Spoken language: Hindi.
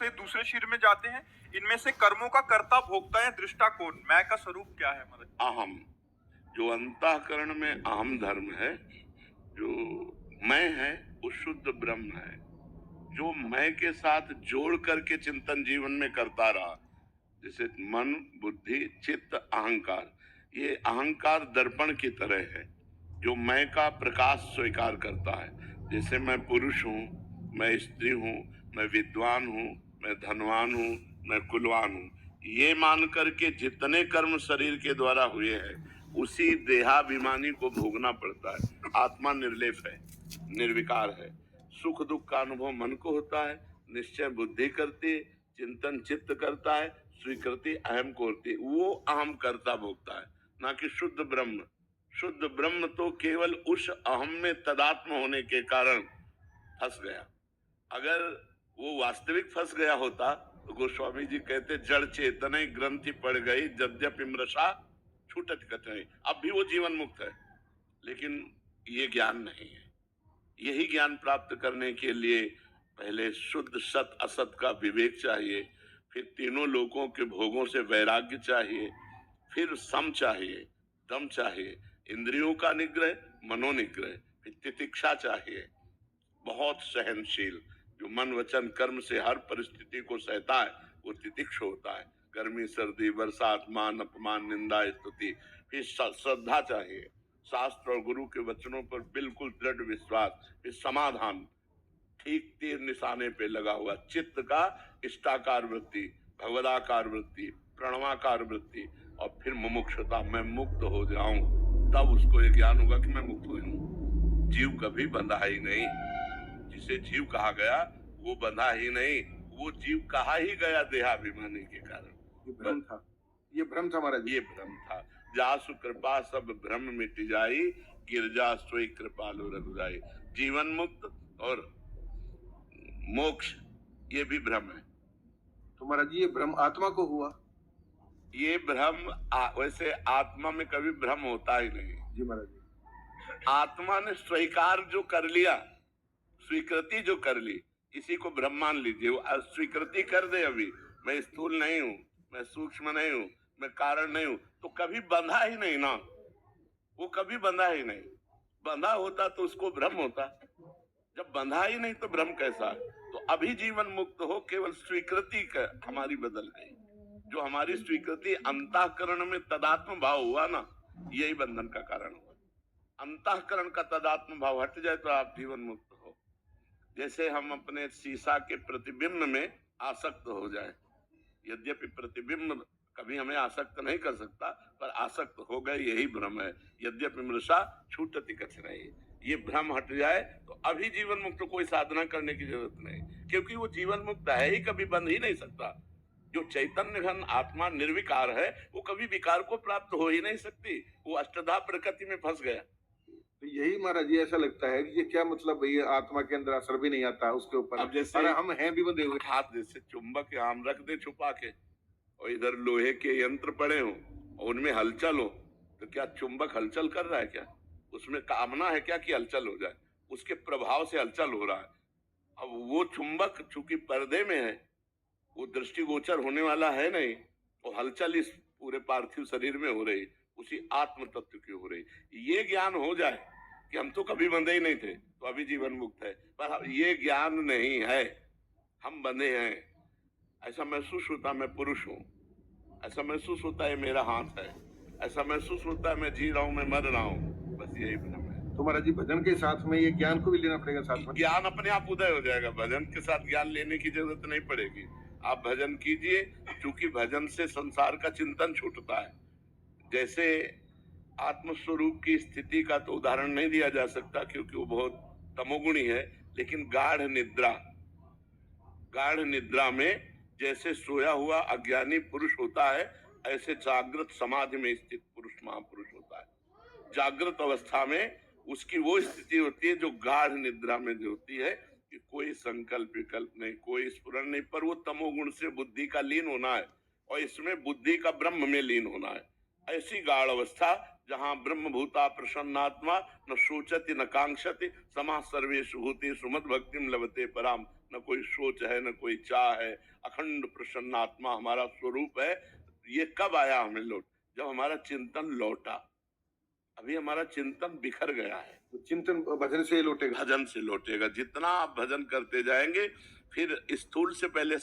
से दूसरे शरीर में जाते हैं, इनमें से कर्मों का कर्ता भोक्ता या दृष्टा कौन? मैं का स्वरूप क्या है महाराज? अहम, जो अंतःकरण में अहम धर्म है, जो मैं है वो शुद्ध ब्रह्म है। जो मैं के साथ जोड़ करके चिंतन जीवन में करता रहा, जैसे मन, बुद्धि, चित्त, अहंकार, ये अहंकार दर्पण की तरह है जो मैं का प्रकाश स्वीकार करता है। जैसे मैं पुरुष हूँ, मैं स्त्री हूँ, मैं विद्वान हूँ, मैं धनवान हूँ, मैं कुलवान हूँ, ये मान करके जितने कर्म शरीर के द्वारा हुए हैं उसी देहाभिमानी को भोगना पड़ता है। आत्मा निर्लेप है, निर्विकार है। सुख दुख का अनुभव मन को होता है, निश्चय बुद्धि करती है, चिंतन चित्त करता है, स्वीकृति अहम को होती है। वो अहम करता भोगता है, ना कि शुद्ध ब्रह्म। शुद्ध ब्रह्म तो केवल उस अहम में तदात्म होने के कारण फंस गया। अगर वो वास्तविक फंस गया होता तो गोस्वामी जी कहते जड़ चेतन ग्रंथि पड़ गई यद्यपि मृषा छूटत कथई। अब भी वो जीवन मुक्त है, लेकिन ये ज्ञान नहीं है। यही ज्ञान प्राप्त करने के लिए पहले शुद्ध सत असत का विवेक चाहिए, फिर तीनों लोकों के भोगों से वैराग्य चाहिए, फिर सम चाहिए, दम चाहिए, इंद्रियों का निग्रह, मनोनिग्रह, फिर तितिक्षा चाहिए, बहुत सहनशील, जो मन वचन कर्म से हर परिस्थिति को सहता है वो तितिक्ष होता है। गर्मी सर्दी बरसात मान अपमान निंदा स्तुति। फिर श्रद्धा चाहिए, शास्त्र और गुरु के वचनों पर बिल्कुल दृढ़ विश्वास, फिर समाधान, ठीक तीर निशाने पे लगा हुआ, चित्त का इष्टाकार वृत्ति, भगवदाकार वृत्ति, प्रणवाकार वृत्ति, और फिर मुमुक्षुता, मैं मुक्त हो जाऊं, तब उसको ये ज्ञान होगा कि मैं मुक्त हूं। जीव कभी बंधा ही नहीं, जिसे जीव कहा गया वो बंधा ही नहीं, वो जीव कहा ही गया देहाभिमानी के कारण। ये भ्रम था, ये भ्रम था महाराज। ये भ्रम था। जासु कृपा सब भ्रम मिट जाई, गिरजा सोई कृपालु रघुराई। जीवन मुक्त और मोक्ष ये भी भ्रम है। तो महाराज ये भ्रम आत्मा को हुआ? ये भ्रम वैसे आत्मा में कभी भ्रम होता ही नहीं। जी महाराज। आत्मा ने स्वीकार जो कर लिया, स्वीकृति जो कर ली, इसी को ब्रह्म मान लीजिए। वो स्वीकृति कर दे, अभी मैं स्थूल नहीं हूँ, मैं सूक्ष्म नहीं हूँ, मैं कारण नहीं हूँ, तो कभी बंधा ही नहीं ना, वो कभी बंधा ही नहीं। बंधा होता तो उसको भ्रम होता, जब बंधा ही नहीं तो भ्रम कैसा? तो अभी जीवन मुक्त हो, केवल स्वीकृति का हमारी बदल गई। जो हमारी स्वीकृति अंतःकरण में तदात्म भाव हुआ ना, यही बंधन का कारण हुआ। अंतःकरण का तदात्म भाव हट जाए तो आप जीवन मुक्त हो। जैसे हम अपने शीशा के प्रतिबिंब में आसक्त हो जाए, यद्यपि प्रतिबिंब कभी हमें आसक्त नहीं कर सकता, पर आसक्त हो गए, यही भ्रम है। यद्यपि मृषा छूटति कछनहि, ये भ्रम हट जाए तो अभी जीवन मुक्त। कोई साधना करने की जरूरत नहीं, क्योंकि वो जीवन मुक्त है ही, कभी बंध ही नहीं सकता। जो चैतन्य घन आत्मा निर्विकार है वो कभी विकार को प्राप्त हो ही नहीं सकती, वो अष्टधा प्रकृति में फंस गया। तो यही महाराज ये ऐसा लगता है कि ये क्या मतलब भैया, आत्मा के अंदर असर भी नहीं आता उसके ऊपर। अब जैसे अरे हम हैं भी बंधे हुए। हाथ जैसे चुंबक आम रख दे छुपा के, और इधर लोहे के यंत्र पड़े हो और उनमें हलचल हो, तो क्या चुंबक हलचल कर रहा है? क्या उसमें कामना है क्या कि हलचल हो जाए? उसके प्रभाव से हलचल हो रहा है। अब वो चुंबक चूंकि पर्दे में है, वो दृष्टिगोचर होने वाला है नहीं, वो हलचल इस पूरे पार्थिव शरीर में हो रही, उसी आत्म तत्व की हो रही। ये ज्ञान हो जाए कि हम तो कभी बंधे ही नहीं थे, तो अभी जीवन मुक्त है। पर ये ज्ञान नहीं है, हम बंधे हैं। ऐसा महसूस होता मैं पुरुष हूँ, ऐसा महसूस होता है मेरा हाथ है, ऐसा महसूस होता है मैं जी रहा हूँ, मैं मर रहा हूँ। बस यही भ्रम है। तो महाराज जी भजन के साथ में ये ज्ञान को भी लेना पड़ेगा साथ में? ज्ञान अपने आप उदय हो जाएगा, भजन के साथ ज्ञान लेने की जरूरत नहीं पड़ेगी। आप भजन कीजिए, क्योंकि भजन से संसार का चिंतन छूटता है। जैसे आत्मस्वरूप की स्थिति का तो उदाहरण नहीं दिया जा सकता क्योंकि वो बहुत तमोगुणी है, लेकिन गाढ़ निद्रा में जैसे सोया हुआ अज्ञानी पुरुष होता है, ऐसे जागृत समाधि में स्थित पुरुष महापुरुष होता है। जागृत अवस्था में उसकी वो स्थिति होती है जो गाढ़ निद्रा में जो होती है कि कोई संकल्प विकल्प नहीं, कोई स्फुरण नहीं, पर वो तमोगुण से बुद्धि का लीन होना है और इसमें बुद्धि का ब्रह्म में लीन होना है। ऐसी गाढ़ अवस्था जहाँ ब्रह्म भूता प्रसन्नात्मा न सोचति न कांक्षति समाः सर्वेषु भूतेषु मद्भक्तिं लभते पराम न कोई सोच है, न कोई चाह है। अखंड प्रसन्न आत्मा हमारा स्वरूप है। ये कब आया हमें लौट? जब हमारा चिंतन लौटा। अभी हमारा चिंतन बिखर गया है। तो चिंतन भजन से लौटेगा। भजन से लौटेगा। जितना आप भजन करते जाएंगे, फिर स्थूल से पहले